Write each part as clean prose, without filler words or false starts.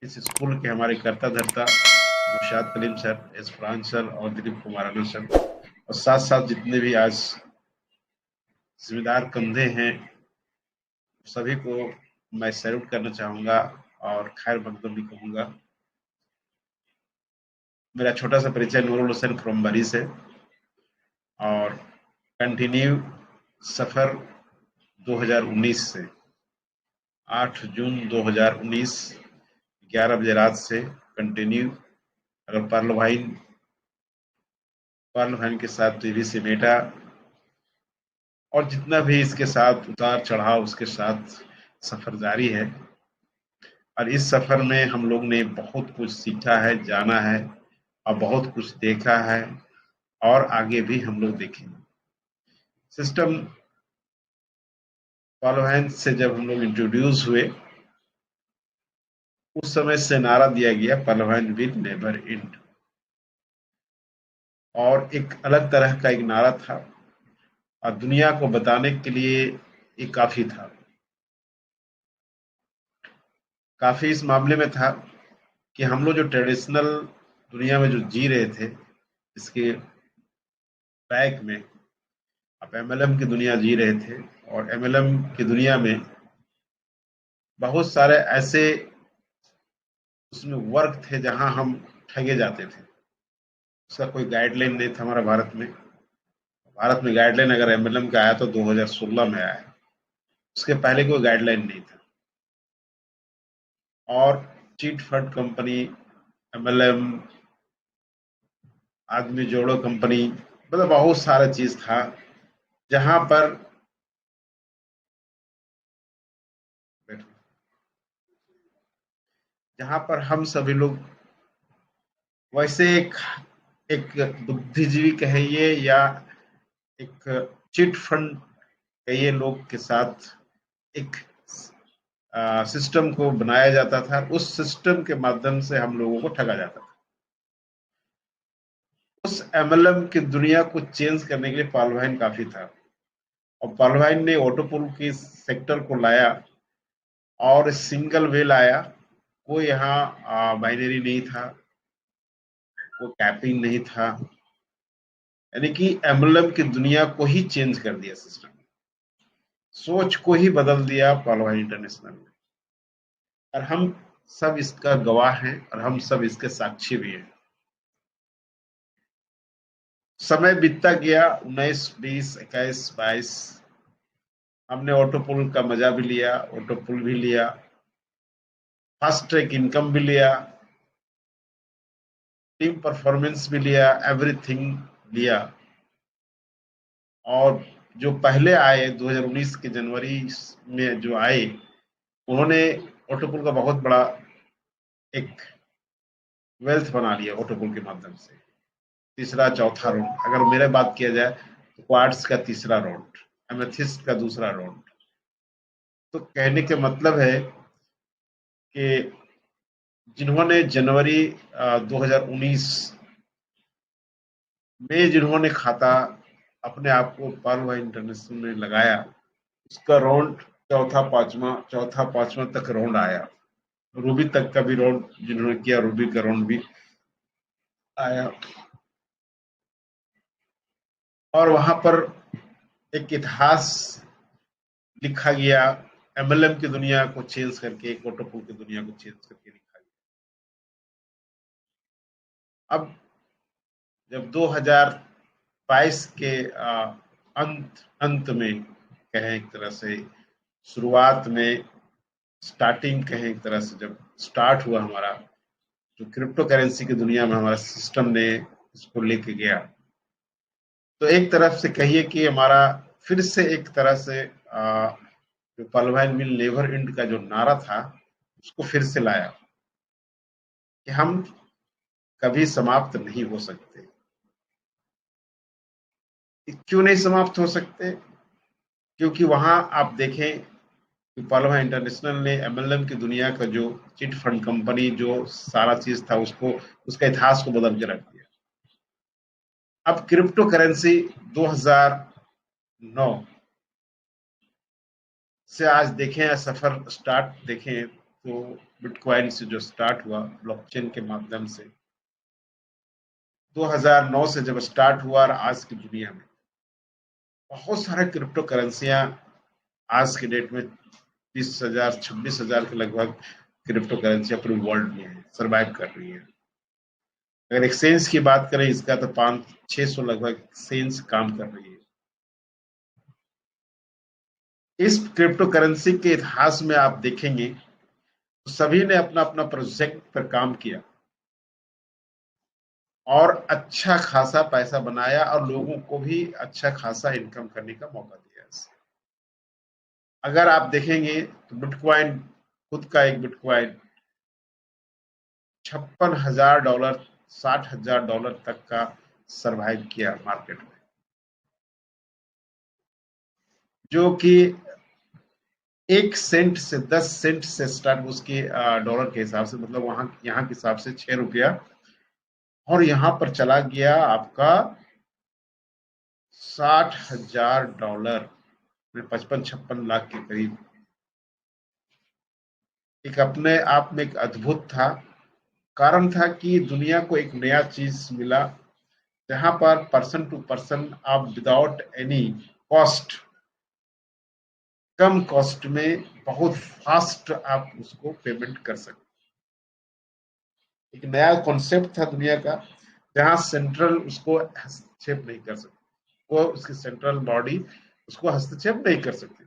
इस स्कूल के हमारे कर्ता धर्ता Naushad Kaleem sir, S Farhan sir और दिलीप कुमार आनंद सर, और साथ साथ जितने भी आज जिम्मेदार कंधे हैं, सभी को मैं सैल्यूट करना चाहूंगा और खैर मकदम भी कहूंगा। मेरा छोटा सा परिचय नूरुल हुसैन फ्रॉम बरी से, और कंटिन्यू सफर 2019 से 8 जून 2019 11 बजे रात से कंटिन्यू। अगर पर्ल भाइन के साथ टीवी से मेटा और जितना भी इसके साथ उतार चढ़ाव उसके साथ सफर जारी है। और इस सफर में हम लोग ने बहुत कुछ सीखा है, जाना है और बहुत कुछ देखा है, और आगे भी हम लोग देखेंगे। सिस्टम पर्ल से जब हम लोग इंट्रोड्यूस हुए, उस समय से नारा दिया गया पर्ल विल नेवर एंड, और एक अलग तरह का एक नारा था और दुनिया को बताने के लिए ये काफी था। काफी इस मामले में था कि हम लोग जो ट्रेडिशनल दुनिया में जो जी रहे थे, इसके बैक में आप एमएलएम की दुनिया जी रहे थे, और एमएलएम की दुनिया में बहुत सारे ऐसे उसमें वर्क थे जहां हम ठगे जाते थे। उसका कोई गाइडलाइन नहीं था हमारा भारत में। भारत में गाइडलाइन अगर एमएलएम का आया तो 2016 में आया, उसके पहले कोई गाइडलाइन नहीं था। और चीट फंड कंपनी, एमएलएम, आदमी जोड़ो कंपनी, मतलब बहुत सारा चीज था जहां पर हम सभी लोग वैसे एक बुद्धिजीवी कहिए या एक चिट फंड कहिए लोग के साथ एक सिस्टम को बनाया जाता था। उस सिस्टम के माध्यम से हम लोगों को ठगा जाता था। उस एमएलएम की दुनिया को चेंज करने के लिए पालवाइन काफी था, और पालवाइन ने ऑटोपुल की सेक्टर को लाया और सिंगल वे लाया। कोई यहाँ बाइनरी नहीं था, कोई कैपिंग नहीं था, यानी कि एमएलएम की दुनिया को ही चेंज कर दिया सिस्टम, सोच को ही बदल दिया पालवाइन इंटरनेशनल ने। और हम सब इसका गवाह हैं और हम सब इसके साक्षी भी हैं। समय बीतता गया, 19, 20, 21, 22, हमने ऑटोपुल का मजा भी लिया, ऑटोपुल भी लिया, फास्ट ट्रैक इनकम भी लिया, टीम परफॉर्मेंस भी लिया, एवरीथिंग लिया। और जो पहले आए 2019 के जनवरी में जो आए, उन्होंने ऑटोपुल का बहुत बड़ा एक वेल्थ बना लिया ऑटोपुल के माध्यम से। तीसरा चौथा राउंड अगर मेरे बात किया जाए तो क्वार्ट्स का तीसरा राउंड, एमेथिस्ट का दूसरा राउंड। तो कहने के मतलब है कि जिन्होंने जनवरी 2019 में जिन्होंने खाता अपने आप को पर्ल इंटरनेशनल में लगाया, उसका राउंड चौथा पांचवा तक राउंड आया। रूबी तक का भी राउंड जिन्होंने किया, रूबी का राउंड भी आया। और वहां पर एक इतिहास लिखा गया, एमएलएम की दुनिया को चेंज करके ऑटोपुल की दुनिया को चेंज करके लिखा गया। अब जब 2022 के अंत में कहें एक तरह से, शुरुआत में स्टार्टिंग कहें एक तरह से, जब स्टार्ट हुआ हमारा जो क्रिप्टो करेंसी की दुनिया में हमारा सिस्टम ने इसको लेके गया, तो एक तरफ से कहिए कि हमारा फिर से एक तरह से जो पलवाइन विल नेवर एंड का जो नारा था उसको फिर से लाया कि हम कभी समाप्त नहीं हो सकते। क्यों नहीं समाप्त हो सकते? क्योंकि वहां आप देखें कि पालोमा इंटरनेशनल ने एमएलएम की दुनिया का जो चिट फंड कंपनी जो सारा चीज था उसको, उसका इतिहास को बदल के रख दिया। अब क्रिप्टो करेंसी 2009 से आज देखें, सफर स्टार्ट देखें तो बिटकॉइन से जो स्टार्ट हुआ ब्लॉकचेन के माध्यम से, 2009 से जब स्टार्ट हुआ और आज की दुनिया में बहुत सारे क्रिप्टो करेंसियां आज के डेट में 30,000 26,000 के लगभग क्रिप्टो करेंसियां पूरे वर्ल्ड में है, सर्वाइव कर रही है। अगर एक्सचेंज की बात करें इसका तो 500-600 लगभग एक्सचेंज काम कर रही है। इस क्रिप्टो करेंसी के इतिहास में आप देखेंगे तो सभी ने अपना अपना प्रोजेक्ट पर काम किया और अच्छा खासा पैसा बनाया और लोगों को भी अच्छा खासा इनकम करने का मौका दिया। अगर आप देखेंगे तो बिटकॉइन, खुद का एक बिटकॉइन $56,000 $60,000 तक का सरवाइव किया मार्केट में, जो कि 1 सेंट से 10 सेंट से स्टार्ट, उसके डॉलर के हिसाब से, मतलब वहां यहाँ के हिसाब से ₹6, और यहां पर चला गया आपका $60,000 में 55-56 लाख के करीब। एक अपने आप में एक अद्भुत था, कारण था कि दुनिया को एक नया चीज मिला जहां पर पर्सन टू पर्सन आप विदाउट एनी कॉस्ट, कम कॉस्ट में बहुत फास्ट आप उसको पेमेंट कर सकते। एक नया कॉन्सेप्ट था दुनिया का, जहां सेंट्रल उसको हस्तक्षेप नहीं कर सकती, वो उसकी सेंट्रल बॉडी उसको हस्तक्षेप नहीं कर सकती,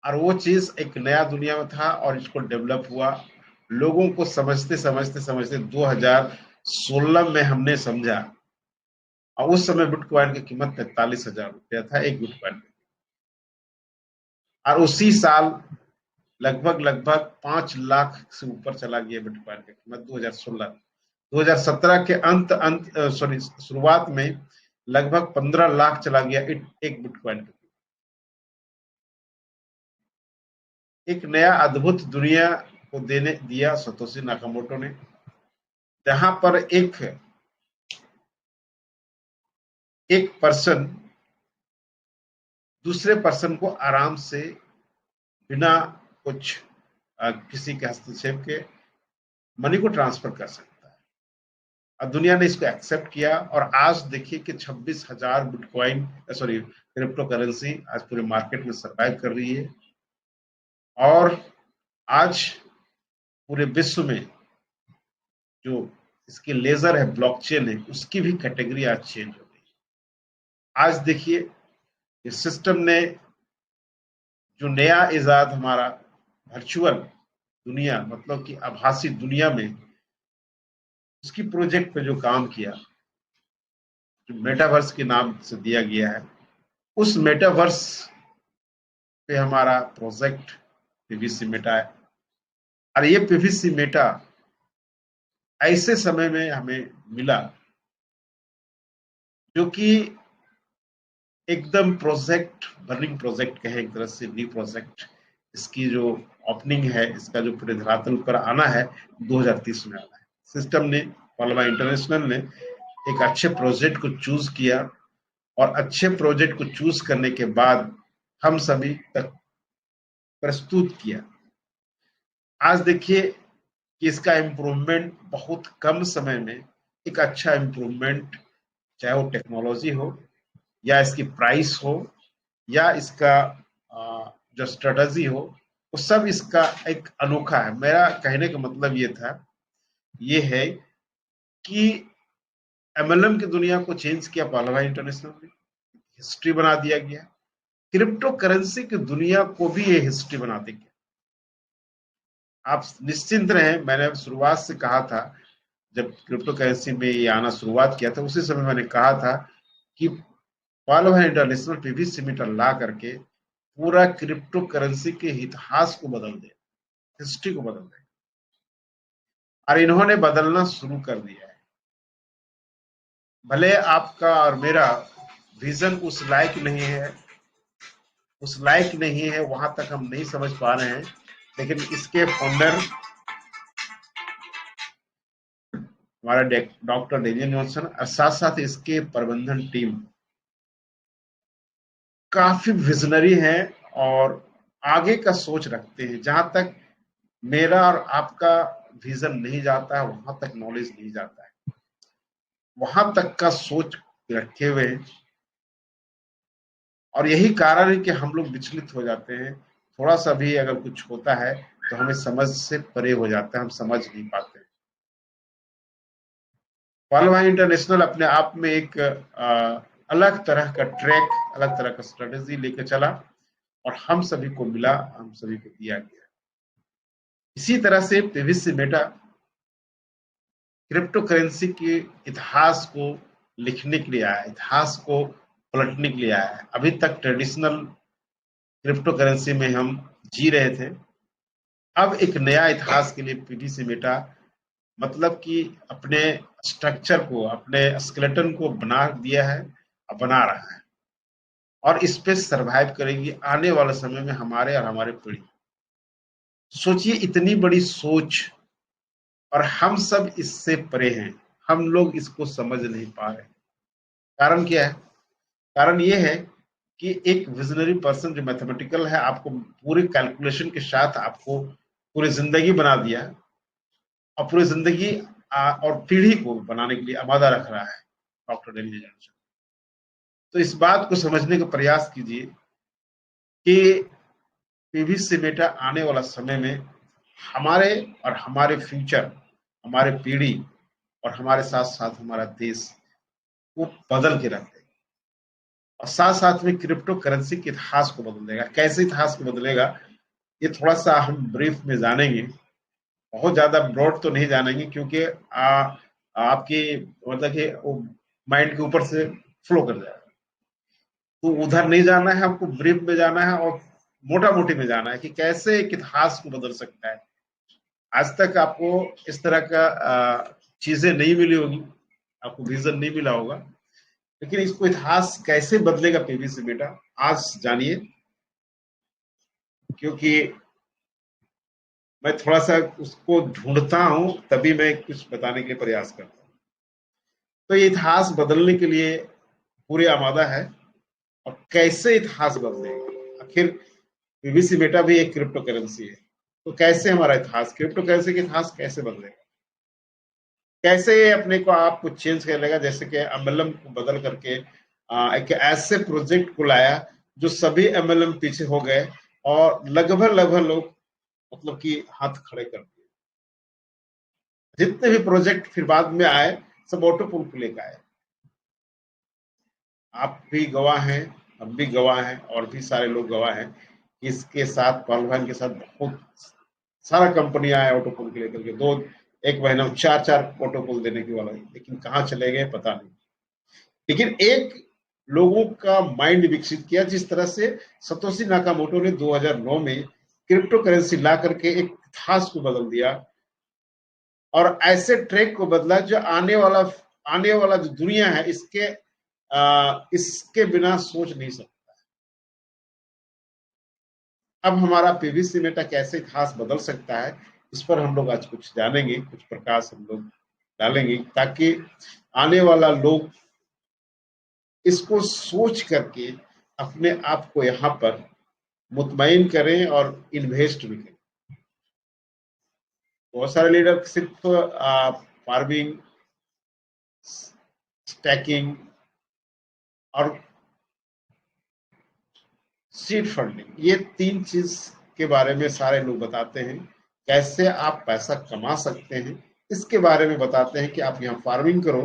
और वो चीज एक नया दुनिया में था और इसको डेवलप हुआ। लोगों को समझते समझते समझते 2016 में हमने समझा, और उस समय बिटकॉइन की कीमत ₹43,000 था एक बिटकॉइन, और उसी साल लगभग लगभग 5 लाख से ऊपर चला गया बिटकॉइन का कीमत। 2017 के अंत सॉरी शुरुआत में लगभग 15 लाख चला गया एक बिटकॉइन का। एक नया अद्भुत दुनिया को देने दिया सतोशी नाकामोटो ने, जहां पर एक पर्सन दूसरे पर्सन को आराम से बिना कुछ किसी के हस्तक्षेप के मनी को ट्रांसफर कर सकता है, और दुनिया ने इसको एक्सेप्ट किया। और आज देखिए कि 26,000 बिटकॉइन सॉरी क्रिप्टो करेंसी आज पूरे मार्केट में सर्वाइव कर रही है, और आज पूरे विश्व में जो इसकी लेजर है, ब्लॉकचेन है, उसकी भी कैटेगरी आज चेंज हो गई। आज देखिए इस सिस्टम ने जो नया इजाद हमारा वर्चुअल दुनिया, मतलब कि आभासी दुनिया में उसकी प्रोजेक्ट पे जो काम किया, जो मेटावर्स के नाम से दिया गया है, उस मेटावर्स पे हमारा प्रोजेक्ट पीवीसी मेटा है। और ये पीवीसी मेटा ऐसे समय में हमें मिला जो कि एकदम प्रोजेक्ट, बर्निंग प्रोजेक्ट कहे एक तरह से, न्यू प्रोजेक्ट। इसकी जो ओपनिंग है, इसका जो पूरे धरातल पर आना है, 2030 में आना है। सिस्टम ने, पालमा इंटरनेशनल ने एक अच्छे प्रोजेक्ट को चूज किया, और अच्छे प्रोजेक्ट को चूज करने के बाद हम सभी तक प्रस्तुत किया। आज देखिए कि इसका इम्प्रूवमेंट बहुत कम समय में, एक अच्छा इम्प्रूवमेंट, चाहे वो टेक्नोलॉजी हो या इसकी प्राइस हो या इसका जो स्ट्रेटजी हो, वो सब इसका एक अनोखा है। मेरा कहने का मतलब ये है कि एमएलएम की दुनिया को चेंज किया पालवा इंटरनेशनल ने, हिस्ट्री बना दिया गया। क्रिप्टो करेंसी की दुनिया को भी ये हिस्ट्री बना देंगे। आप निश्चिंत रहें, मैंने शुरुआत से कहा था, जब क्रिप्टो करेंसी में ये आना शुरुआत किया था, उसी समय मैंने कहा था कि पालवा इंटरनेशनल पीवीसी मीटर ला करके पूरा क्रिप्टो करेंसी के इतिहास को बदल दे, हिस्ट्री को बदल दे, और इन्होंने बदलना शुरू कर दिया है। भले आपका और मेरा विजन उस लायक नहीं है, वहां तक हम नहीं समझ पा रहे हैं, लेकिन इसके फाउंडर हमारा डॉक्टर डेनियल जॉनसन और साथ साथ इसके प्रबंधन टीम काफी विजनरी है, और आगे का सोच रखते हैं। जहां तक मेरा और आपका विजन नहीं जाता है, वहां तक नॉलेज नहीं जाता है, वहां तक का सोच रखे हुए हैं। और यही कारण है कि हम लोग विचलित हो जाते हैं। थोड़ा सा भी अगर कुछ होता है तो हमें समझ से परे हो जाता है, हम समझ नहीं पाते। पहल भाई इंटरनेशनल अपने आप में एक अलग तरह का ट्रैक, अलग तरह का स्ट्रेटेजी लेकर चला और हम सभी को मिला, हम सभी को दिया गया। इसी तरह से पीवीसी मेटा क्रिप्टो करेंसी के इतिहास को लिखने के लिए आया, इतिहास को पलटने के लिए आया है। अभी तक ट्रेडिशनल क्रिप्टो करेंसी में हम जी रहे थे, अब एक नया इतिहास के लिए पीवीसी मेटा मतलब कि अपने स्ट्रक्चर को, अपने स्केलेटन को बना दिया है और बना रहा है, और इस पे सरवाइव करेंगी आने वाले समय में हमारे और हमारे पीढ़ी। सोचिए इतनी बड़ी सोच, और हम सब इससे परे हैं, हम लोग इसको समझ नहीं पा रहे। कारण क्या है? कारण ये है कि एक विजनरी पर्सन जो मैथमेटिकल है, आपको पूरी कैलकुलेशन के साथ आपको पूरी जिंदगी बना दिया, और पूरी जिंदगी और पीढ़ी को बनाने के लिए आमादा रख रहा है डॉक्टर डेनियल जॉनसन। तो इस बात को समझने का प्रयास कीजिए कि पीवीसी मेटा आने वाला समय में हमारे और हमारे फ्यूचर, हमारे पीढ़ी और हमारे साथ साथ हमारा देश को बदल के रख देगा। और साथ साथ में क्रिप्टो करेंसी के इतिहास को बदल देगा। कैसे इतिहास को बदलेगा, ये थोड़ा सा हम ब्रीफ में जानेंगे, बहुत ज्यादा ब्रॉड तो नहीं जानेंगे, क्योंकि आपकी मतलब कि माइंड के ऊपर से फ्लो कर जाएगा। तो उधर नहीं जाना है, हमको ब्रीफ में जाना है और मोटा मोटी में जाना है कि कैसे एक इतिहास को बदल सकता है। आज तक आपको इस तरह का चीजें नहीं मिली होगी, आपको विजन नहीं मिला होगा, लेकिन इसको इतिहास कैसे बदलेगा पीवीसी बेटा, आज जानिए। क्योंकि मैं थोड़ा सा उसको ढूंढता हूं, तभी मैं कुछ बताने के लिए प्रयास करता हूं। तो ये इतिहास बदलने के लिए पूरे आमादा है। और कैसे इतिहास बदलेगा, आखिर पीवीसी बेटा भी एक क्रिप्टो करेंसी है, तो कैसे हमारा इतिहास, क्रिप्टो करेंसी का इतिहास कैसे बदलेगा, कैसे अपने को आपको चेंज कर लेगा। जैसे कि एमएलएम को बदल करके एक ऐसे प्रोजेक्ट को लाया जो सभी एमएलएम पीछे हो गए, और लगभग लगभग लोग मतलब कि हाथ खड़े कर दिए। जितने भी प्रोजेक्ट फिर बाद में आए, सब ऑटो पुल को लेकर आए। आप भी गवाह हैं, हम भी गवाह हैं, और भी सारे लोग गवाह हैं। इसके साथ पहलवान के साथ बहुत सारा कंपनी आया ऑटो पुल को लेकर के, दो एक महीना में चार चार ऑटो पुल देने की वाला, लेकिन कहाँ चले गए पता नहीं। लेकिन एक लोगों का माइंड विकसित किया, जिस तरह से सतोशी नाकामोटो ने 2009 में क्रिप्टो करेंसी ला करके एक इतिहास को बदल दिया, और ऐसे ट्रैक को बदला जो आने वाला जो दुनिया है इसके बिना सोच नहीं सकता। अब हमारा पीवीसी मेटा कैसे इतिहास बदल सकता है, इस पर हम लोग आज कुछ जानेंगे, कुछ प्रकाश हम लोग डालेंगे, ताकि आने वाला लोग इसको सोच करके अपने आप को यहाँ पर मुतमईन करें और इन्वेस्ट भी करें। बहुत सारे लीडर सिर्फ फार्मिंग, स्टैकिंग और सीड फंडिंग, ये तीन चीज के बारे में सारे लोग बताते हैं। कैसे आप पैसा कमा सकते हैं, इसके बारे में बताते हैं कि आप यहाँ फार्मिंग करो,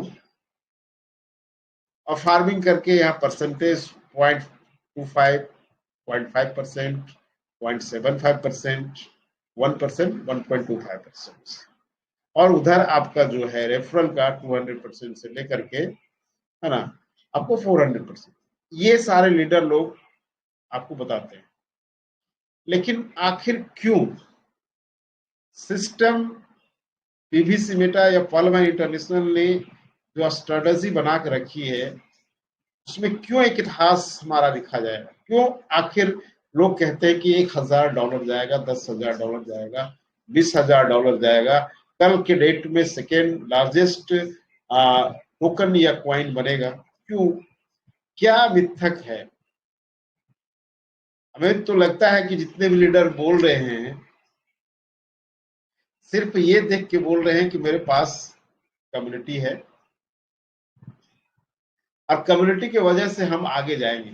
और फार्मिंग करके यहाँ परसेंटेज 0.25, 0.5%, 0.75%, 1%, 1.25%, और उधर आपका जो है रेफरल का 200% से लेकर के, है ना, आपको 400%, ये सारे लीडर लोग आपको बताते हैं। लेकिन आखिर क्यों सिस्टम पीवीसी मेटा या पॉलमैन इंटरनेशनल ने जो स्ट्रेटजी बना के रखी है, उसमें क्यों एक इतिहास हमारा लिखा जाएगा? क्यों आखिर लोग कहते हैं कि $1,000 जाएगा, $10,000 जाएगा, $20,000 जाएगा, कल के डेट में सेकेंड लार्जेस्ट टोकन या क्वाइन बनेगा? क्यों? क्या मिथक है? हमें तो लगता है कि जितने भी लीडर बोल रहे हैं सिर्फ ये देख के बोल रहे हैं कि मेरे पास कम्युनिटी है और कम्युनिटी की वजह से हम आगे जाएंगे,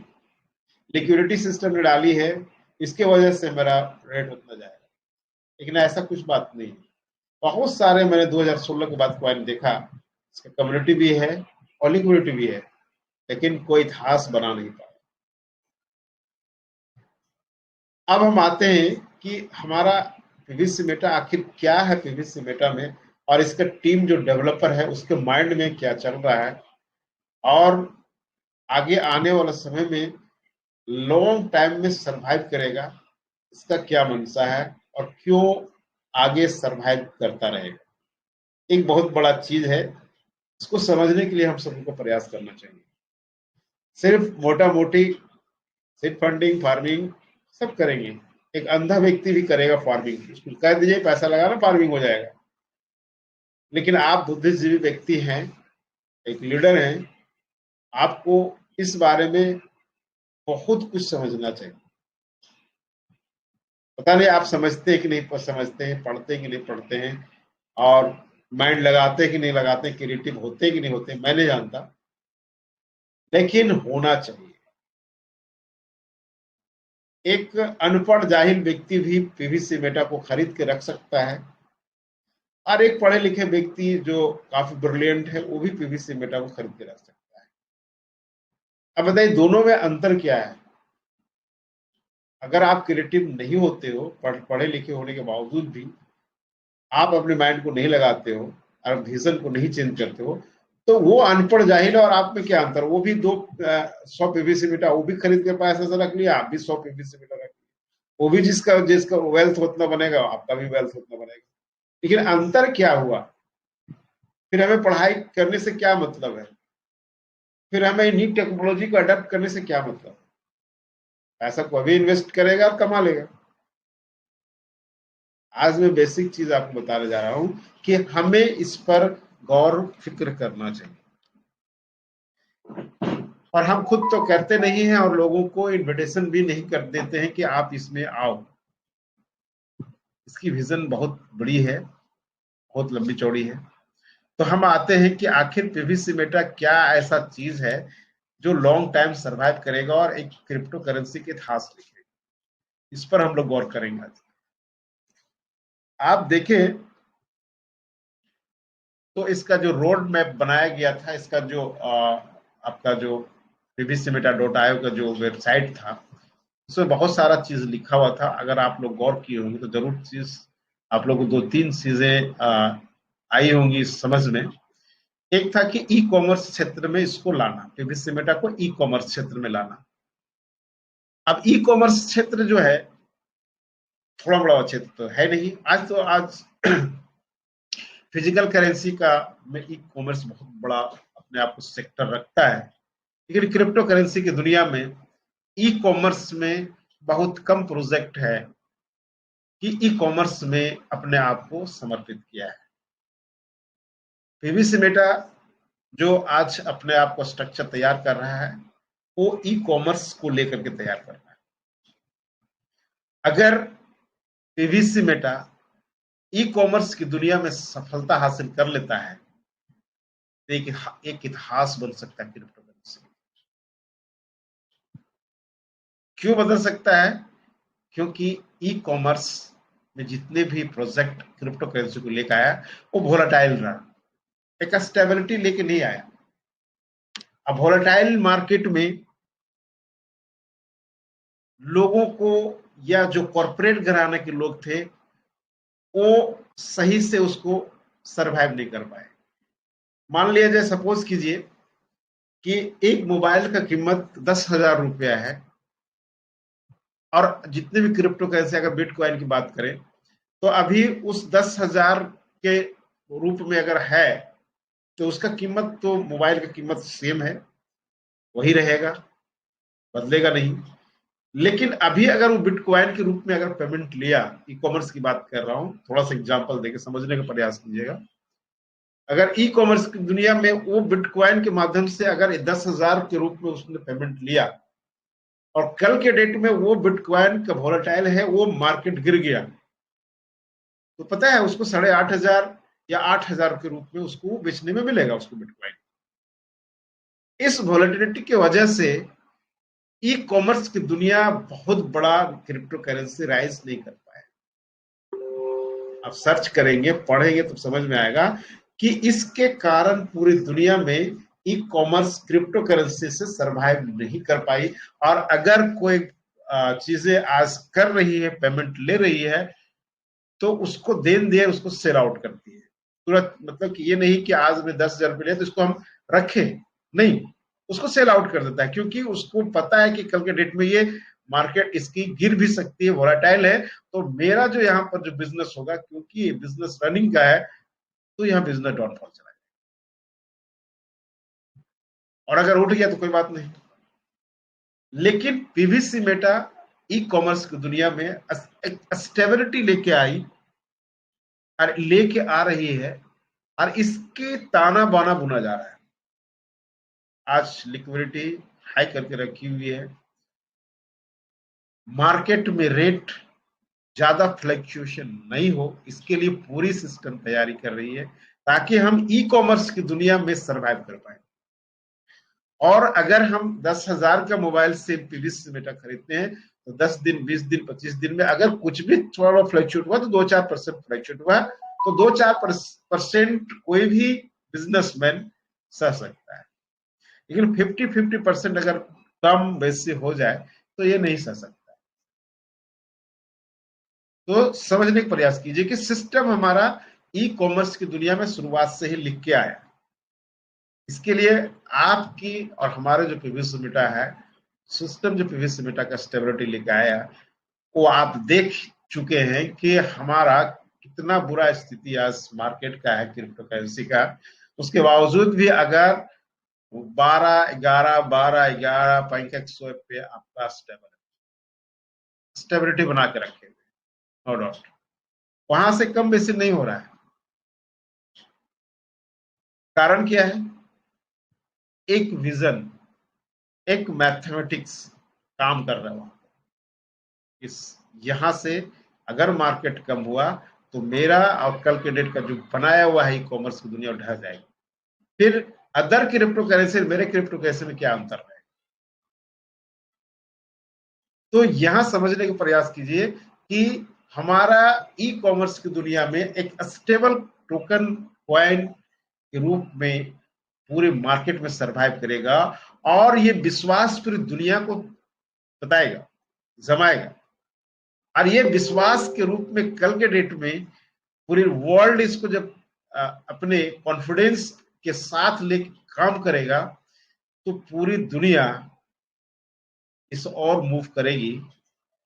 लिक्विडिटी सिस्टम ने डाली है, इसके वजह से मेरा रेट उतना जाएगा। लेकिन ऐसा कुछ बात नहीं है। बहुत सारे मैंने 2016 के बाद क्वाइन देखा, इसका कम्युनिटी भी है और लिक्विडिटी भी है, लेकिन कोई इतिहास बना नहीं पाया। अब हम आते हैं कि हमारा पीवीसी मेटा आखिर क्या है, पीवीसी मेटा में और इसका टीम जो डेवलपर है उसके माइंड में क्या चल रहा है और आगे आने वाला समय में लॉन्ग टाइम में सरवाइव करेगा, इसका क्या मंशा है और क्यों आगे सरवाइव करता रहेगा। एक बहुत बड़ा चीज है, इसको समझने के लिए हम सभी को प्रयास करना चाहिए। सिर्फ मोटा मोटी सीड फंडिंग फार्मिंग सब करेंगे, एक अंधा व्यक्ति भी करेगा फार्मिंग, उसको कह दीजिए पैसा लगाना फार्मिंग हो जाएगा। लेकिन आप बुद्धिजीवी व्यक्ति हैं, एक लीडर हैं, आपको इस बारे में बहुत कुछ समझना चाहिए। पता नहीं आप समझते हैं कि नहीं समझते हैं, पढ़ते हैं कि नहीं पढ़ते हैं, और माइंड लगाते हैं कि नहीं लगाते हैं, क्रिएटिव होते हैं कि नहीं होते, मैं नहीं जानता, लेकिन होना चाहिए। एक अनपढ़ जाहिल व्यक्ति भी पीवीसी मेटा को खरीद के रख सकता है और एक पढ़े लिखे व्यक्ति जो काफी ब्रिलियंट है वो भी पीवीसी मेटा को खरीद के रख सकता है। अब बताइए दोनों में अंतर क्या है। अगर आप क्रिएटिव नहीं होते हो, पढ़े लिखे होने के बावजूद भी आप अपने माइंड को नहीं लगाते हो और विजन को नहीं चेंज करते हो, तो वो अनपढ़ जाहिल है और आप में क्या अंतर। वो भी 100 पीवीसी मीटर वो भी खरीद के पैसे से रख लिया, आप भी 100 पीवीसी मीटर रख लिया, वो भी जिसका जिसका वेल्थ उतना बनेगा आपका भी वेल्थ उतना बनेगा। लेकिन अंतर क्या हुआ, फिर हमें पढ़ाई करने से क्या मतलब है, फिर हमें न्यू टेक्नोलॉजी को अडेप्ट करने से क्या मतलब। पैसा को अभी इन्वेस्ट करेगा और कमा लेगा। आज मैं बेसिक चीज आपको बताने जा रहा हूं कि हमें इस पर गौर फिक्र करना चाहिए, और हम खुद तो करते नहीं हैं और लोगों को इनविटेशन भी नहीं कर देते हैं कि आप इसमें आओ। इसकी विजन बहुत बड़ी है, बहुत लंबी चौड़ी है। तो हम आते हैं कि आखिर पीवीसी मेटा क्या ऐसा चीज है जो लॉन्ग टाइम सरवाइव करेगा और एक क्रिप्टो करेंसी के इतिहास लिखेगा। इस पर हम लोग गौर करेंगे आज। आप देखें तो इसका जो रोड मैप बनाया गया था, इसका जो आपका जो pvcmeta.io का जो वेबसाइट था, उसमें बहुत सारा चीज लिखा हुआ था। अगर आप लोग गौर किए होंगे तो जरूर चीज आप लोग को दो तीन चीजें आई होंगी समझ में। एक था कि ई कॉमर्स क्षेत्र में इसको लाना, पीवीसी मेटा को ई कॉमर्स क्षेत्र में लाना। अब ई कॉमर्स क्षेत्र जो है थोड़ा बड़ा क्षेत्र तो है नहीं। आज तो आज फिजिकल करेंसी का में ई कॉमर्स बहुत बड़ा अपने आप को सेक्टर रखता है, लेकिन क्रिप्टो करेंसी की दुनिया में ई कॉमर्स में बहुत कम प्रोजेक्ट है कि ई कॉमर्स में अपने आप को समर्पित किया है। पीवीसी मेटा जो आज अपने आप को स्ट्रक्चर तैयार कर रहा है वो ई कॉमर्स को लेकर के तैयार कर रहा है। अगर पीवीसी मेटा ई कॉमर्स की दुनिया में सफलता हासिल कर लेता है तो एक इतिहास बन सकता है क्रिप्टो करेंसी। क्यों बदल सकता है? क्योंकि ई कॉमर्स में जितने भी प्रोजेक्ट क्रिप्टो करेंसी को लेकर आया वो वोलेटाइल रहा, एक स्टेबिलिटी लेके नहीं आया। अब वोलेटाइल मार्केट में लोगों को या जो कॉर्पोरेट घराने के लोग थे वो सही से उसको सरवाइव नहीं कर पाए। मान लिया जाए, सपोज कीजिए कि एक मोबाइल का कीमत 10,000 रुपया है और जितने भी क्रिप्टो करेंसी, अगर बिटकॉइन की बात करें तो अभी उस 10,000 के रूप में अगर है तो उसका कीमत तो मोबाइल की कीमत सेम है, वही रहेगा, बदलेगा नहीं। लेकिन अभी अगर वो बिटकॉइन के रूप में अगर पेमेंट लिया, ई कॉमर्स की बात कर रहा हूं, थोड़ा सा एग्जांपल देके समझने का प्रयास कीजिएगा। अगर ई कॉमर्स की दुनिया में वो बिटकॉइन के माध्यम से अगर 10,000 के रूप में उसने पेमेंट लिया और कल के डेट में वो बिटकॉइन का वॉलेटाइल है, वो मार्केट गिर गया, तो पता है उसको 8,500 या 8,000 के रूप में उसको बेचने में मिलेगा उसको बिटकॉइन। इस वॉलेटिलिटी की वजह से ई कॉमर्स की दुनिया बहुत बड़ा क्रिप्टो करेंसी राइज नहीं कर पाया। आप सर्च करेंगे, पढ़ेंगे तो समझ में आएगा कि इसके कारण पूरी दुनिया में ई कॉमर्स क्रिप्टो करेंसी से सरवाइव नहीं कर पाई। और अगर कोई चीजें आज कर रही है, पेमेंट ले रही है, तो उसको देन दिए उसको सेल आउट करती है तुरंत। मतलब कि ये नहीं कि आज में 10,000 रुपये तो इसको हम रखें, नहीं, उसको सेल आउट कर देता है, क्योंकि उसको पता है कि कल के डेट में ये मार्केट इसकी गिर भी सकती है, वोलाटाइल है, तो मेरा जो यहाँ पर जो बिजनेस होगा, क्योंकि ये बिजनेस रनिंग का है, तो यहाँ बिजनेस डाउनफॉल चला जाएगा। और अगर उठ गया तो कोई बात नहीं। लेकिन पीवीसी मेटा ई कॉमर्स की दुनिया में स्टेबिलिटी लेके आई और लेके आ रही है, और इसके ताना बाना बुना जा रहा है। आज लिक्विडिटी हाई करके रखी हुई है, मार्केट में रेट ज्यादा फ्लक्चुएशन नहीं हो, इसके लिए पूरी सिस्टम तैयारी कर रही है, ताकि हम ई कॉमर्स की दुनिया में सरवाइव कर पाए। और अगर हम 10,000 का मोबाइल से पीवीसी मेटा खरीदते हैं, तो 10 दिन, 20 दिन, 25 दिन में अगर कुछ भी थोड़ा फ्लक्चुएट हुआ, तो 2-4% फ्लक्चुएट हुआ, तो 2-4% कोई भी बिजनेसमैन सह सकता है। लेकिन 50-50% अगर कम बेसी हो जाए, तो ये नहीं सह सकता। तो समझने का प्रयास कीजिए कि सिस्टम हमारा ई कॉमर्स की दुनिया में शुरुआत से ही लिख के आया। इसके लिए आपकी और हमारे जो पीवीसी मेटा है, सिस्टम जो पीवीसी मेटा का स्टेबिलिटी लेके आया, वो आप देख चुके हैं कि हमारा कितना बुरा स्थिति आज मार्केट का है क्रिप्टो करेंसी का। उसके बावजूद भी अगर 12-11 पैंकेट स्वैप पे आपका स्टेबिलिटी बना के रखे, नो डाउट वहां से कम बेसी नहीं हो रहा है। कारण क्या है? एक विजन, एक मैथमेटिक्स काम कर रहा है वहां। इस यहां से अगर मार्केट कम हुआ, तो मेरा और कल के डेट का जो बनाया हुआ है ई कॉमर्स की दुनिया ढह जाएगी। फिर अदर क्रिप्टो करेंसी, मेरे क्रिप्टो करेंसी में क्या अंतर है? तो यहां समझने का प्रयास कीजिए कि हमारा ई कॉमर्स की दुनिया में एक स्टेबल टोकन कॉइन के रूप में पूरे मार्केट में सरवाइव करेगा, और ये विश्वास पूरी दुनिया को बताएगा, जमाएगा। और ये विश्वास के रूप में कल के डेट में पूरी वर्ल्ड इसको जब अपने कॉन्फिडेंस के साथ लेके काम करेगा, तो पूरी दुनिया इस और मूव करेगी,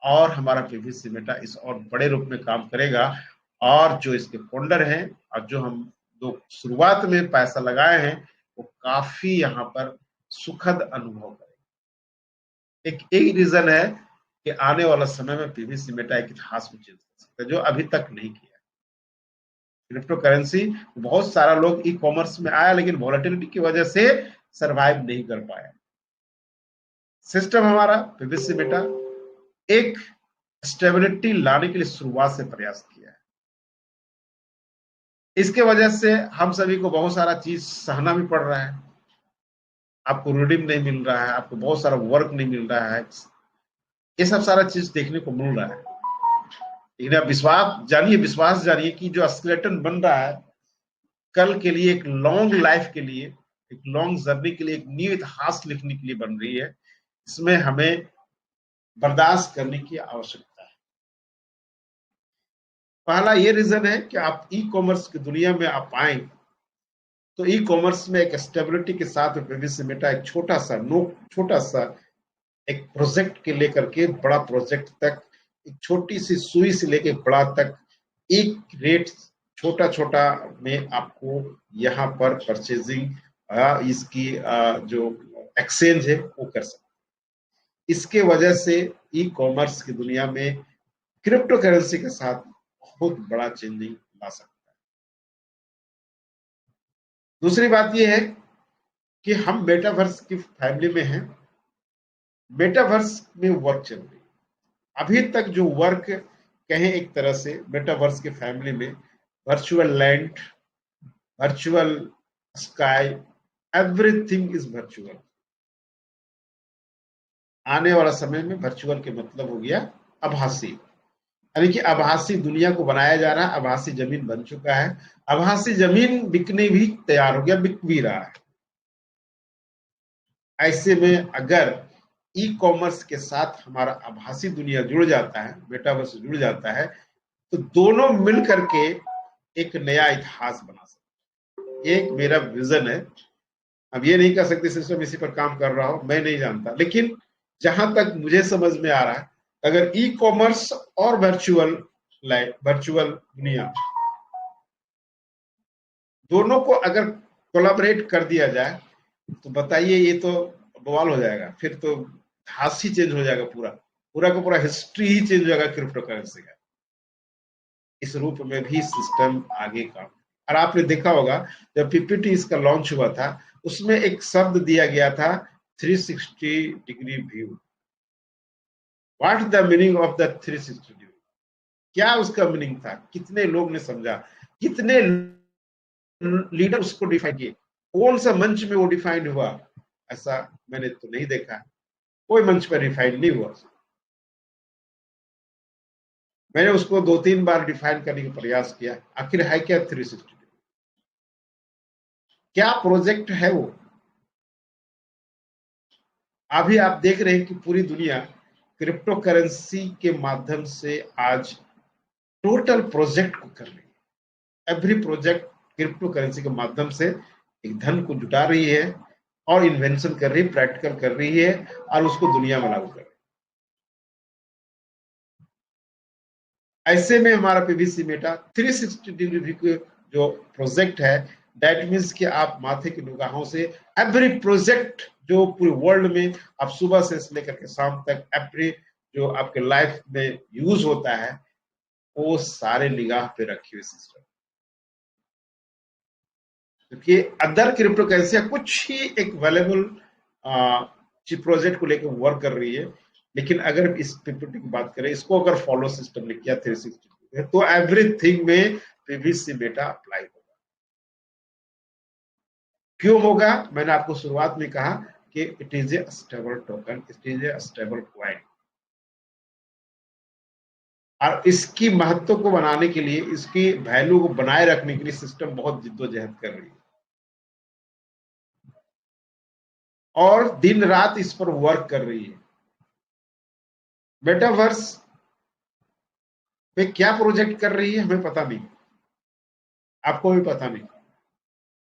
और हमारा पीवीसी मेटा इस और बड़े रूप में काम करेगा। और जो इसके फाउंडर हैं, और जो हम जो शुरुआत में पैसा लगाए हैं, वो काफी यहाँ पर सुखद अनुभव करेंगे। एक रीजन है कि आने वाला समय में पीवीसी मेटा एक इतिहास में चेंज कर सकता है, जो अभी तक नहीं किया। क्रिप्टो करेंसी बहुत सारा लोग ई कॉमर्स में आया, लेकिन वॉलेटिलिटी की वजह से सरवाइव नहीं कर पाया। सिस्टम हमारा पीवीसी मेटा एक स्टेबिलिटी लाने के लिए शुरुआत से प्रयास किया है। इसके वजह से हम सभी को बहुत सारा चीज सहना भी पड़ रहा है। आपको रिडीम नहीं मिल रहा है, आपको बहुत सारा वर्क नहीं मिल रहा है, ये सब सारा चीज देखने को मिल रहा है। लेकिन आप विश्वास जानिए कि जो स्केलेटन बन रहा है कल के लिए, एक लॉन्ग लाइफ के लिए, एक लॉन्ग जर्नी के लिए, एक न्यू इतिहास लिखने के लिए बन रही है। इसमें हमें बर्दाश्त करने की आवश्यकता है। पहला ये रीजन है कि आप ई कॉमर्स की दुनिया में आप आए, तो ई कॉमर्स में एक स्टेबिलिटी के साथ पीवीसी मेटा एक छोटा सा एक प्रोजेक्ट के लेकर के बड़ा प्रोजेक्ट तक, एक छोटी सी सुई से लेके बड़ा तक, एक रेट छोटा छोटा में आपको यहाँ पर परचेजिंग इसकी जो एक्सचेंज है वो कर सकते। इसके वजह से ई कॉमर्स की दुनिया में क्रिप्टो करेंसी के साथ बहुत बड़ा चेंजिंग ला सकता है। दूसरी बात यह है कि हम मेटावर्स की फैमिली में हैं, मेटावर्स में वर्क चल रही है। अभी तक जो वर्क कहें एक तरह से मेटावर्स के फैमिली में virtual land, virtual sky, everything is virtual. आने वाला समय में वर्चुअल के मतलब हो गया आभासी, यानी कि आभासी दुनिया को बनाया जा रहा है। आभासी जमीन बन चुका है, आभासी जमीन बिकने भी तैयार हो गया, बिक भी रहा है। ऐसे में अगर ई कॉमर्स के साथ हमारा आभासी दुनिया जुड़ जाता है, मेटावर्स जुड़ जाता है, तो दोनों मिल करके एक नया इतिहास बना सकते। एक मेरा विजन है। अब ये नहीं कह सकते सिस्टम इसी पर काम कर रहा हो, मैं नहीं जानता, लेकिन जहां तक मुझे समझ में आ रहा है, अगर ई कॉमर्स और वर्चुअल लाइफ, वर्चुअल दुनिया, दोनों को अगर कोलैबोरेट कर दिया जाए तो बताइए, ये तो बवाल हो जाएगा। फिर तो हाथ ही चेंज हो जाएगा, पूरा पूरा का पूरा हिस्ट्री ही चेंज हो जाएगा क्रिप्टो करेंसी का। इस रूप में भी सिस्टम आगे काम। और आपने देखा होगा जब पीपीटी इसका लॉन्च हुआ था, उसमें एक शब्द दिया गया था 360 degree view. What the meaning of the 360 degree? क्या उसका मीनिंग था? कितने लोग ने समझा? कितने लीडर उसको डिफाइन किए? कौन सा मंच में वो डिफाइन हुआ? ऐसा मैंने तो नहीं देखा, कोई मंच पर डिफाइन नहीं हुआ। मैंने उसको 2-3 बार डिफाइन करने का प्रयास किया, आखिर है क्या 360? क्या प्रोजेक्ट है वो? अभी आप देख रहे हैं कि पूरी दुनिया क्रिप्टो करेंसी के माध्यम से आज टोटल प्रोजेक्ट को कर रही है। एवरी प्रोजेक्ट क्रिप्टो करेंसी के माध्यम से एक धन को जुटा रही है और इन्वेंशन कर रही है, प्रैक्टिकल कर रही है और उसको दुनिया में लागू कर रही है। ऐसे में हमारा पीवीसी मेटा 360 डिग्री जो प्रोजेक्ट है, दैट मीन्स कि आप माथे की निगाहों से एवरी प्रोजेक्ट जो पूरे वर्ल्ड में आप सुबह से लेकर के शाम तक एवरी जो आपके लाइफ में यूज होता है, वो सारे निगाह पे रखे हुए सिस्टम। क्योंकि अदर क्रिप्टो करेंसी कुछ ही एक वैल्यूबल प्रोजेक्ट को लेकर वर्क कर रही है, लेकिन अगर इस पीपीटी की बात करें, इसको अगर फॉलो सिस्टम ने किया 360 तो एवरीथिंग में पीवीसी मेटा अप्लाई होगा। क्यों होगा? मैंने आपको शुरुआत में कहा कि it is a stable token, it is a stable coin. और इसकी महत्व को बनाने के लिए, इसकी वैल्यू को बनाए रखने के लिए सिस्टम बहुत जिद्दोजहद कर रही है और दिन रात इस पर वर्क कर रही है। मेटावर्स पे क्या प्रोजेक्ट कर रही है हमें पता नहीं, आपको भी पता नहीं।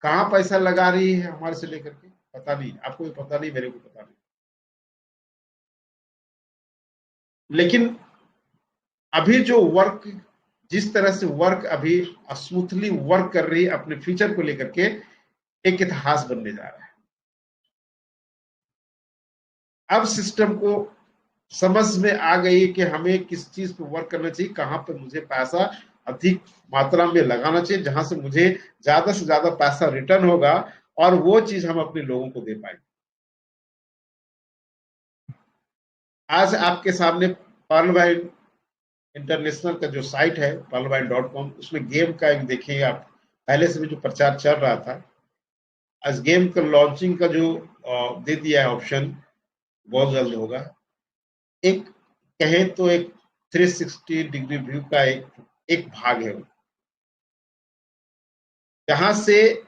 कहां पैसा लगा रही है हमारे से लेकर के पता नहीं, आपको भी पता नहीं, मेरे को पता नहीं। लेकिन अभी जो वर्क, जिस तरह से वर्क अभी स्मूथली वर्क कर रही है अपने फ्यूचर को लेकर के, एक इतिहास बनने जा रहा है। अब सिस्टम को समझ में आ गई कि हमें किस चीज पे वर्क करना चाहिए, कहां पे मुझे पैसा अधिक मात्रा में लगाना चाहिए, जहां से मुझे ज्यादा से ज्यादा पैसा रिटर्न होगा और वो चीज हम अपने लोगों को दे पाएंगे। आज आपके सामने पर्लवाइन इंटरनेशनल का जो साइट है पर्लवाइन.com, उसमें गेम का एक देखेंगे आप, पहले से भी जो प्रचार चल रहा था, आज गेम का लॉन्चिंग का जो दे दिया है ऑप्शन, बहुत जल्द होगा। एक कहें तो एक 360 डिग्री व्यू का एक भाग है वो, जहां से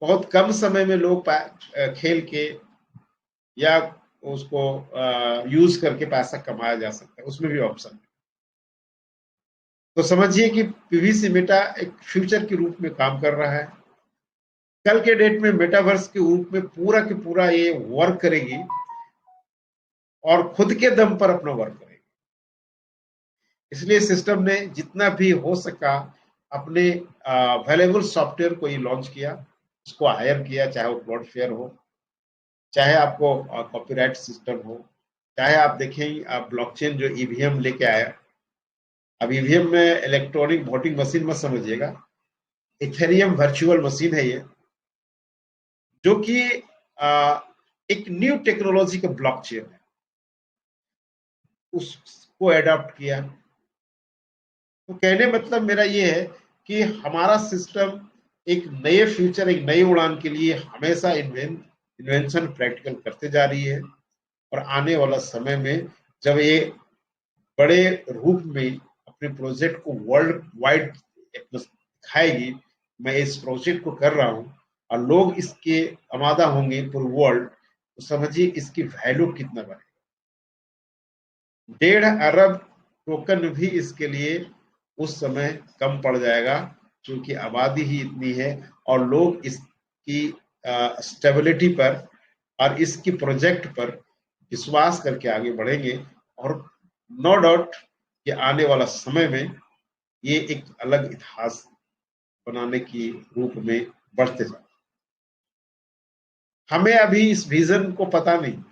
बहुत कम समय में लोग खेल के या उसको यूज करके पैसा कमाया जा सकता है, उसमें भी ऑप्शन है। तो समझिए कि पीवीसी मेटा एक फ्यूचर के रूप में काम कर रहा है। कल के डेट में मेटावर्स के रूप में पूरा के पूरा ये वर्क करेगी और खुद के दम पर अपना वर्क करेगी। इसलिए सिस्टम ने जितना भी हो सका अपने अवेलेबल सॉफ्टवेयर को ही लॉन्च किया, उसको हायर किया, चाहे वो क्लाउडफ्लेयर हो, चाहे आपको कॉपीराइट सिस्टम हो, चाहे आप देखें आप ब्लॉकचेन जो ईवीएम लेके आया। अब ईवीएम में इलेक्ट्रॉनिक वोटिंग मशीन मत समझिएगा, इथेरियम वर्चुअल मशीन है ये, जो कि एक न्यू टेक्नोलॉजी का ब्लॉकचेन है। उसको एडॉप्ट किया। तो कहने मतलब मेरा ये है कि हमारा सिस्टम एक नए फ्यूचर, एक नई उड़ान के लिए हमेशा इन्वेंशन प्रैक्टिकल करते जा रही है। और आने वाला समय में जब ये बड़े रूप में अपने प्रोजेक्ट को वर्ल्ड वाइड दिखाएगी, मैं इस प्रोजेक्ट को कर रहा हूं और लोग इसके आमादा होंगे पूरे वर्ल्ड, तो समझिए इसकी वैल्यू कितना बढ़ेगा। 1.5 अरब टोकन भी इसके लिए उस समय कम पड़ जाएगा, क्योंकि आबादी ही इतनी है और लोग इसकी स्टेबिलिटी पर और इसकी प्रोजेक्ट पर विश्वास करके आगे बढ़ेंगे। और नो डाउट कि आने वाला समय में ये एक अलग इतिहास बनाने की रूप में बढ़ते जाए। हमें अभी इस विजन को पता नहीं,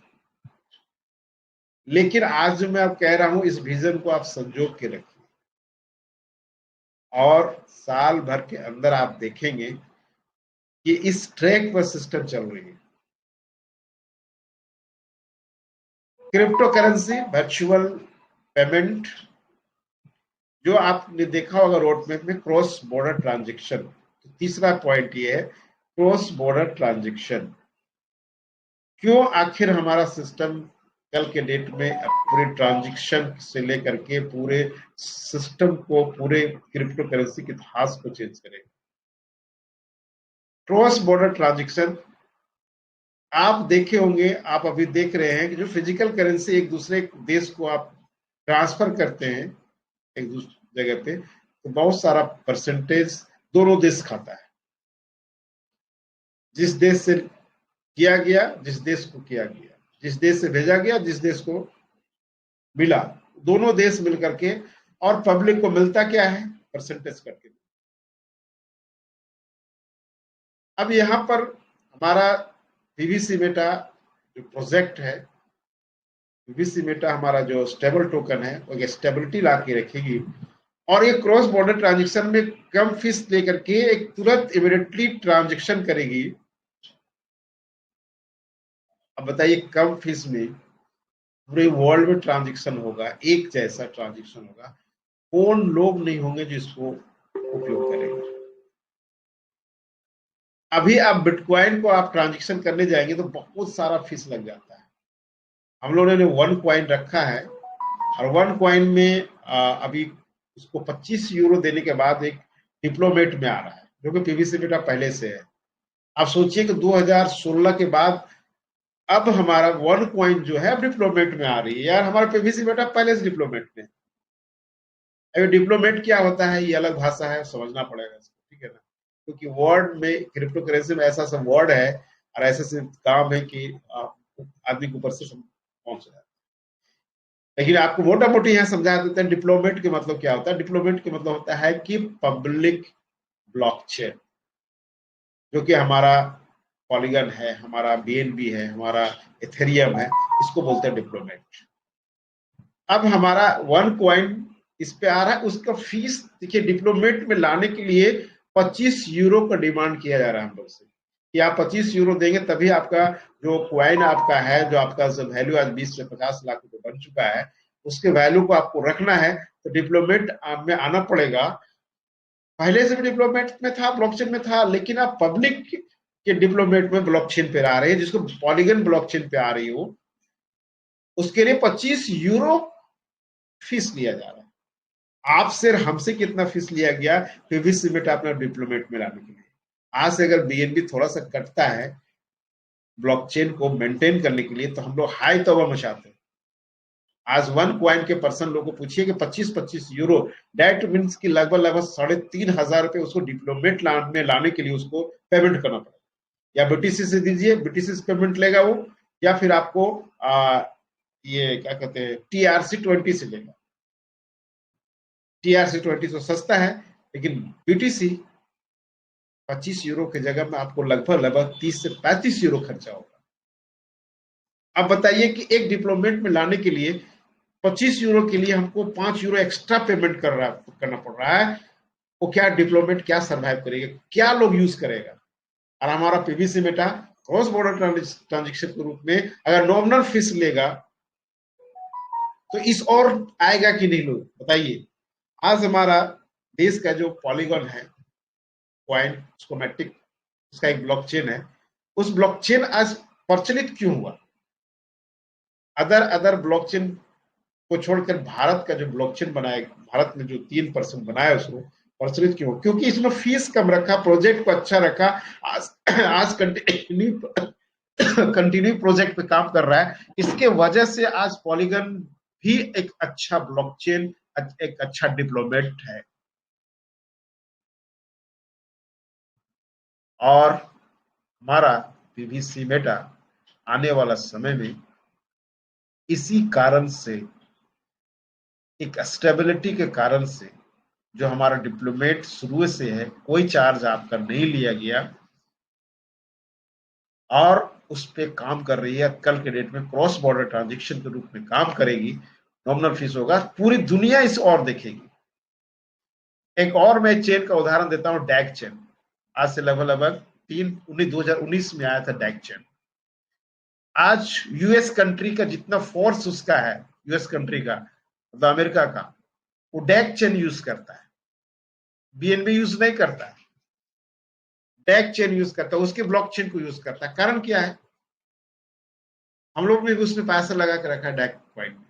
लेकिन आज जो मैं अब कह रहा हूं इस विजन को आप संजो के रखिए और साल भर के अंदर आप देखेंगे कि इस ट्रैक पर सिस्टम चल रही है। क्रिप्टो करेंसी, वर्चुअल पेमेंट, जो आपने देखा होगा रोड मैप में, क्रॉस बॉर्डर ट्रांजेक्शन। तो तीसरा पॉइंट ये है, क्रॉस बॉर्डर ट्रांजेक्शन। क्यों आखिर हमारा सिस्टम कल के डेट में पूरे ट्रांजेक्शन से लेकर के पूरे सिस्टम को, पूरे क्रिप्टो करेंसी के इतिहास को चेंज करेगा? क्रॉस बॉर्डर ट्रांजेक्शन आप देखे होंगे, आप अभी देख रहे हैं कि जो फिजिकल करेंसी एक दूसरे देश को आप ट्रांसफर करते हैं एक दूसरी जगह पे, तो बहुत सारा परसेंटेज दोनों देश खाता है। जिस देश से किया गया, जिस देश को किया गया, जिस देश से भेजा गया, जिस देश को मिला, दोनों देश मिलकर के, और पब्लिक को मिलता क्या है? परसेंटेज करके। अब यहां पर हमारा पीवीसी मेटा जो प्रोजेक्ट है, पीवीसी मेटा हमारा जो स्टेबल टोकन है, वो स्टेबिलिटी ला के रखेगी और ये क्रॉस बॉर्डर ट्रांजेक्शन में कम फीस लेकर के एक तुरंत इमीडिएटली ट्रांजेक्शन करेगी। अब बताइए, कम फीस में पूरे वर्ल्ड में ट्रांजेक्शन होगा, एक जैसा ट्रांजेक्शन होगा, कौन लोग नहीं होंगे जो इसको उपयोग करेंगे? अभी आप बिटकॉइन को आप ट्रांजेक्शन करने जाएंगे तो बहुत सारा फीस लग जाता है। हम लोगों ने 1 कॉइन रखा है और 1 कॉइन में अभी उसको 25 यूरो देने के बाद एक डिप्लोमेट में आ रहा है, जो कि पीवीसी मेटा पहले से है। आप सोचिए कि 2016 के बाद अब हमारा 1 कॉइन जो है डिप्लोमेट में आ रही है। यार, हमारा पीवीसी मेटा पहले से डिप्लोमेट में। अभी डिप्लोमेट क्या होता है ये अलग भाषा है, समझना पड़ेगा इसको, ठीक है ना? क्योंकि वर्ड में, क्रिप्टो करेंसी में ऐसा सब वर्ड है और ऐसे से काम है कि आदमी के ऊपर से पहुंच जाता है। लेकिन आपको मोटा मोटी यहाँ समझा देते हैं डिप्लोमेट के मतलब क्या होता है। डिप्लोमेट के मतलब होता है कि पब्लिक ब्लॉकचेन, जो कि हमारा पॉलीगन है, हमारा बीएनबी है, हमारा एथेरियम है, इसको बोलते हैं डिप्लोमेट। अब हमारा 1 कॉइन इस पे आ रहा है, उसका फीस देखिए, डिप्लोमेट में लाने के लिए 25 यूरो का डिमांड किया जा रहा है हम लोग से कि आप 25 यूरो देंगे तभी आपका जो क्वाइन आपका है, जो आपका वैल्यू आज 20 से 50 लाख रुपए बन चुका है, उसके वैल्यू को आपको रखना है तो डिप्लोमेट में आना पड़ेगा। पहले से भी डिप्लोमेट में था, ब्लॉकचेन में था, लेकिन आप पब्लिक के डिप्लोमेट में ब्लॉकचेन पे आ रहे हैं, जिसको पॉलीगन ब्लॉकचेन पे आ रही हो, उसके लिए 25 यूरो फीस लिया जा रहा है। आपसे हमसे कितना फीस लिया गया पीवीसी मेटा अपना डिप्लोमेट में लाने के लिए? आज से अगर बीएनबी थोड़ा सा कटता है ब्लॉकचेन को मेंटेन करने के लिए, तो हम लोग हाई तौबा मचाते हैं। आज 1 कॉइन के पर्सन लोग को पूछिए कि 25-25 यूरो, दैट मीन्स कि लगभग 3,500 रुपए उसको डिप्लोमेट में लाने के लिए उसको पेमेंट करना पड़ेगा। या बीटीसी से दीजिए, बीटीसी से पेमेंट लेगा वो, या फिर आपको ये क्या कहते हैं, TRC20 से लेगा। TRC20 तो सस्ता है, लेकिन बीटीसी 25 यूरो की जगह में आपको लगभग 30 से 35 यूरो खर्चा होगा। अब बताइए कि एक डिप्लोमेट में लाने के लिए 25 यूरो के लिए हमको 5 यूरो एक्स्ट्रा पेमेंट करना पड़ रहा है। वो क्या डिप्लोमेट क्या सर्वाइव करेगा, क्या लोग यूज करेगा? और हमारा PVC Meta cross border transaction के रूप में अगर नॉमिनल फीस लेगा तो इस और आएगा कि नहीं लोग बताइए। आज हमारा देश का जो पॉलीगॉन है, कॉइन, उसको मैट्रिक, उसका एक ब्लॉकचेन है, उस ब्लॉकचेन आज प्रचलित क्यों हुआ? अदर अदर ब्लॉकचेन को छोड़कर भारत का जो ब्लॉकचेन बनाया, भारत में जो 3% बनाया उसको प्रचलित क्यों? क्योंकि इसमें फीस कम रखा, प्रोजेक्ट को अच्छा रखा। आज कंटिन्यू प्रोजेक्ट पे काम कर रहा है। इसके वजह से आज पॉलीगन भी एक अच्छा ब्लॉकचेन, एक अच्छा डेवलपमेंट है। और हमारा पीवीसी मेटा आने वाला समय में इसी कारण से, एक स्टेबिलिटी के कारण से, जो हमारा डिप्लोमेट शुरू से है, कोई चार्ज आपका नहीं लिया गया और उस पर काम कर रही है, कल के डेट में क्रॉस बॉर्डर ट्रांजेक्शन के रूप में काम करेगी, नॉमिनल फीस होगा, पूरी दुनिया इस और देखेगी। एक और मैं चेन का उदाहरण देता हूं, डैग चेन। आज से लगभग 2019 में आया था डैग चेन। आज यूएस कंट्री का जितना फोर्स उसका है, यूएस कंट्री का, मतलब अमेरिका का, वो डैग चेन यूज करता है, बीएनबी यूज नहीं करता है, डैग चेन यूज करता है, उसके ब्लॉक चेन को यूज करता है। कारण क्या है? हम लोग ने भी उसमें पैसा लगा के रखा है डैग कॉइन में,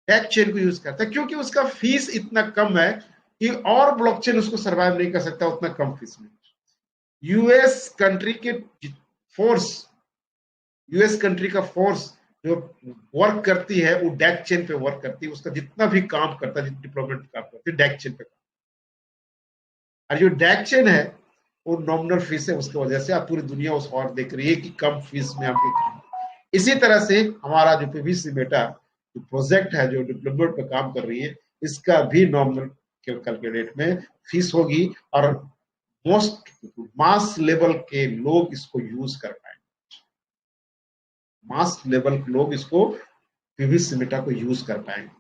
डैग चेन को यूज करता है क्योंकि उसका फीस इतना कम है कि और ब्लॉकचेन उसको सर्वाइव नहीं कर सकता उतना कम फीस में। यूएस कंट्री के फोर्स, यूएस कंट्री का फोर्स जो वर्क करती है वो डैग चेन पे वर्क करती है, उसका जितना भी काम करता है, जितनी डिप्लोमेट काम करती है, डैग चेन पे। और जो डैग चेन है वो नॉमिनल फीस है, उसकी वजह से आप पूरी दुनिया उस और देख रही है कि कम फीस में हमको काम। इसी तरह से हमारा जो पीवीसी बेटा जो प्रोजेक्ट है, जो डिप्लोमेट पे काम कर रही है, इसका भी नॉमिनल कल के डेट में फीस होगी और मोस्ट मास लेवल के लोग इसको यूज कर पाएंगे। मास लेवल के लोग इसको, पीवीसी बेटा को यूज कर पाएंगे।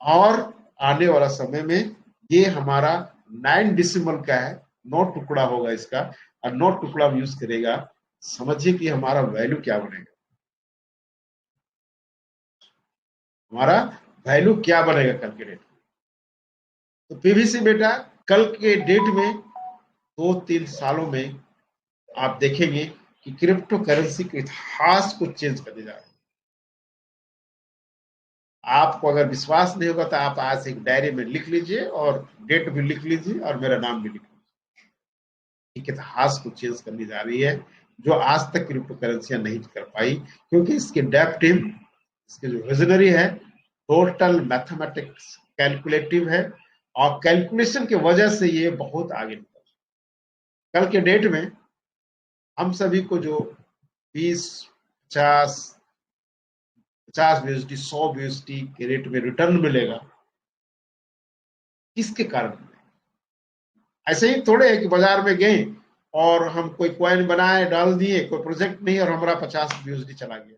और आने वाला समय में ये हमारा 9 डिसिमल का है, 9 टुकड़ा होगा इसका, और 9 टुकड़ा यूज करेगा। समझिए कि हमारा वैल्यू क्या बनेगा, हमारा वैल्यू क्या बनेगा कल के डेट में। तो पीवीसी बेटा कल के डेट में 2-3 सालों में आप देखेंगे कि क्रिप्टो करेंसी के इतिहास को चेंज करने जा रहे हैं। आपको अगर विश्वास नहीं होगा तो आप आज एक डायरी में लिख लीजिए और डेट भी लिख लीजिए और मेरा नाम भी लिख लीजिए। एक इतिहास को चेंज करने जा रही है जो आज तक क्रिप्टो करेंसियां नहीं कर पाई, क्योंकि इसके डेप टीम, इसके जो विजनरी है, टोटल मैथमेटिक्स कैलकुलेटिव है और कैलकुलेशन की वजह से ये बहुत आगे निकल। कल के डेट में हम सभी को जो 20, 50, 50 यूएसडी, 100 यूएसडी के रेट में रिटर्न मिलेगा, किसके कारण? ऐसे ही थोड़े है कि बाजार में गए और हम कोई कॉइन बनाए, डाल दिए, कोई प्रोजेक्ट नहीं और हमारा 50 यूएसडी चला गया।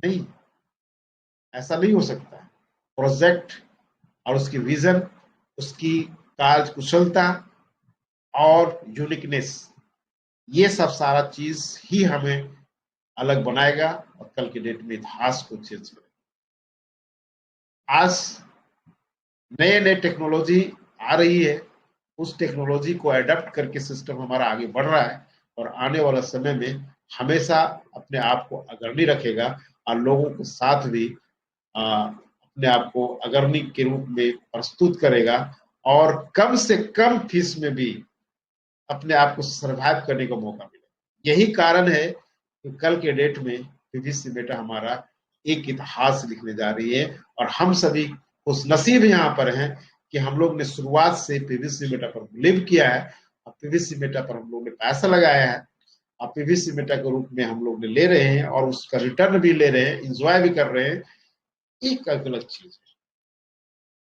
नहीं, ऐसा नहीं हो सकता। प्रोजेक्ट और उसकी विजन, उसकी कार्य कुशलता और यूनिकनेस, ये सब सारा चीज ही हमें अलग बनाएगा और कल के डेट में इतिहास को चेंज करेगा। आज नए नए टेक्नोलॉजी आ रही है, उस टेक्नोलॉजी को अडेप्ट करके सिस्टम हमारा आगे बढ़ रहा है और आने वाला समय में हमेशा अपने आप को अग्रणी रखेगा और लोगों के साथ भी अपने आप को अग्रणी के रूप में प्रस्तुत करेगा और कम से कम फीस में भी अपने आप को सर्वाइव करने का मौका मिलेगा। यही कारण है कि कल के डेट में पीवीसी बेटा हमारा एक इतिहास लिखने जा रही है और हम सभी खुश नसीब यहाँ पर हैं कि हम लोग ने शुरुआत से पीवीसी बेटा पर बिलीव किया है और पीवीसी बेटा पर हम लोग ने पैसा लगाया है और पीवीसी बेटा के रूप में हम लोग ने ले रहे हैं और उसका रिटर्न भी ले रहे हैं, इंजॉय भी कर रहे हैं। एक अलग चीज है,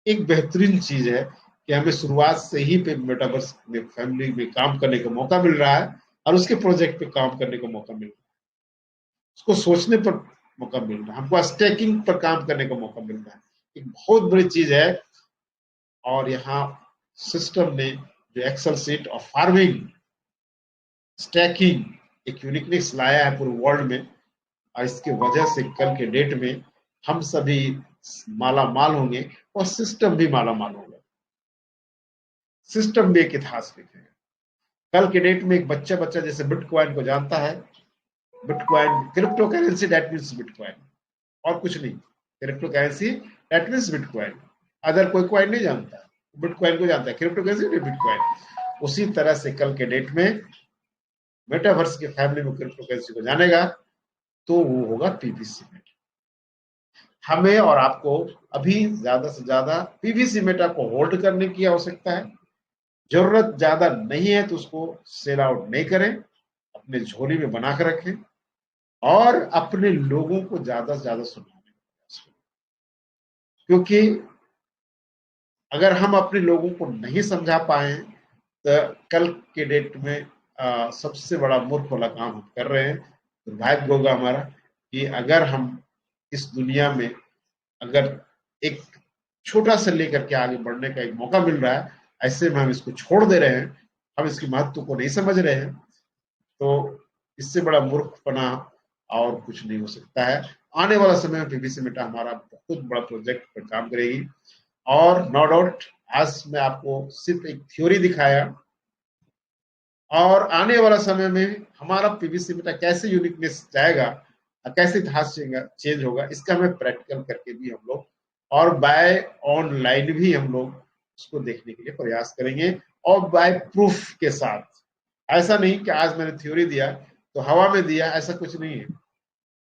एक बेहतरीन चीज है कि हमें शुरुआत से ही पे मेटावर्स में फैमिली में काम करने का मौका मिल रहा है और उसके प्रोजेक्ट पे काम करने का मौका मिल रहा है, उसको सोचने पर मौका मिल रहा है, हमको स्टेकिंग पर काम करने का मौका मिल रहा है। एक बहुत बड़ी चीज है। और यहाँ सिस्टम ने जो एक्सेल सीट और फार्मिंग स्टैकिंग एक यूनिकनेस लाया है पूरे वर्ल्ड में, और इसके वजह से कल के डेट में हम सभी माला माल होंगे और सिस्टम भी माला माल होगा। सिस्टम भी एक इतिहास लिखेगा। कल के डेट में एक बच्चा जैसे बिटकॉइन को जानता है, bitcoin crypto currency, that means bitcoin, और कुछ नहीं। Crypto currency that means bitcoin, other कोई कॉइन नहीं जानता, बिटकॉइन को जानता है, क्रिप्टो करेंसी बिटकॉइन। उसी तरह से कल के डेट में मेटावर्स की फैमिली में क्रिप्टो करेंसी को जानेगा तो वो होगा पीवीसी मेटा। हमें और आपको अभी ज्यादा से ज्यादा पीवीसी मेटा को होल्ड करने की आवश्यकता है। जरूरत ज्यादा नहीं है तो उसको सेल आउट नहीं करें, अपने झोली में बनाकर रखें और अपने लोगों को ज्यादा से ज्यादा सुनाने का प्रयास करें। क्योंकि अगर हम अपने लोगों को नहीं समझा पाए तो कल के डेट में सबसे बड़ा मूर्ख वाला काम हम कर रहे हैं। दुर्भाग्य होगा हमारा कि अगर हम इस दुनिया में अगर एक छोटा से लेकर के आगे बढ़ने का एक मौका मिल रहा है, ऐसे में हम इसको छोड़ दे रहे हैं, हम इसकी महत्व को नहीं समझ रहे हैं, तो इससे बड़ा मूर्खपना और कुछ नहीं हो सकता है। आने वाला समय में पीवीसी मेटा हमारा बहुत बड़ा प्रोजेक्ट पर काम करेगी और नो डाउट आज मैं आपको सिर्फ एक थ्योरी दिखाया और आने वाला समय में हमारा पीवीसी मेटा कैसे यूनिकनेस जाएगा, कैसे इतिहास चेंज होगा, इसका हमें प्रैक्टिकल करके भी हम लोग और बाय ऑनलाइन भी हम लोग उसको देखने के लिए प्रयास करेंगे और बाय प्रूफ के साथ। ऐसा नहीं कि आज मैंने थ्योरी दिया तो हवा में दिया, ऐसा कुछ नहीं है।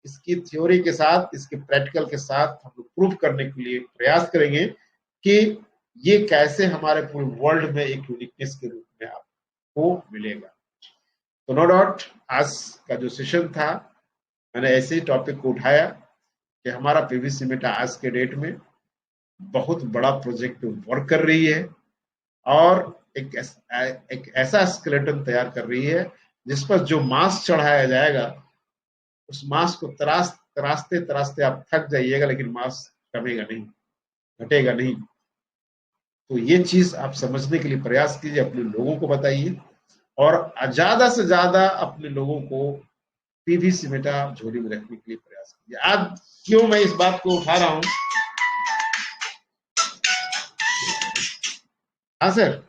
इसकी थ्योरी के साथ, इसके प्रैक्टिकल के साथ हम लोग प्रूफ करने के लिए प्रयास करेंगे कि ये कैसे हमारे पूरे वर्ल्ड में एक यूनिकनेस के रूप में आपको मिलेगा। तो नो डाउट आज का जो सेशन था मैंने ऐसे ही टॉपिक को उठाया कि हमारा पीवीसी मेटा आज के डेट में बहुत बड़ा प्रोजेक्ट वर्क कर रही है और एक ऐसा स्केलेटन तैयार कर रही है जिस पर जो मांस चढ़ाया जाएगा उस मांस को तराशते तराशते आप थक जाइएगा, लेकिन मांस कमेगा नहीं, घटेगा नहीं। तो ये चीज आप समझने के लिए प्रयास कीजिए, अपने लोगों को बताइए और ज्यादा से ज्यादा अपने लोगों को पीवीसी मेटा झोली में रखने के लिए प्रयास कीजिए। आज क्यों मैं इस बात को उठा रहा हूं? हाँ सर।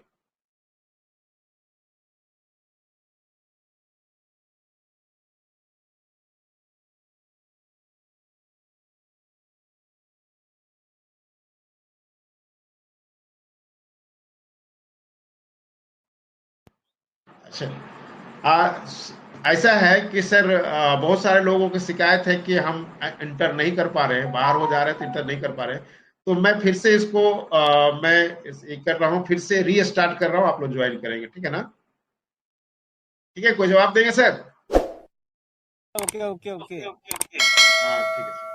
अच्छा, ऐसा है कि सर बहुत सारे लोगों की शिकायत है कि हम इंटर नहीं कर पा रहे हैं, बाहर हो जा रहे हैं तो इंटर नहीं कर पा रहे हैं। तो मैं फिर से इसको कर रहा हूँ, फिर से रीस्टार्ट कर रहा हूँ, आप लोग ज्वाइन करेंगे, ठीक है ना? ठीक है, कोई जवाब देंगे सर? Okay okay okay. हाँ ठीक है।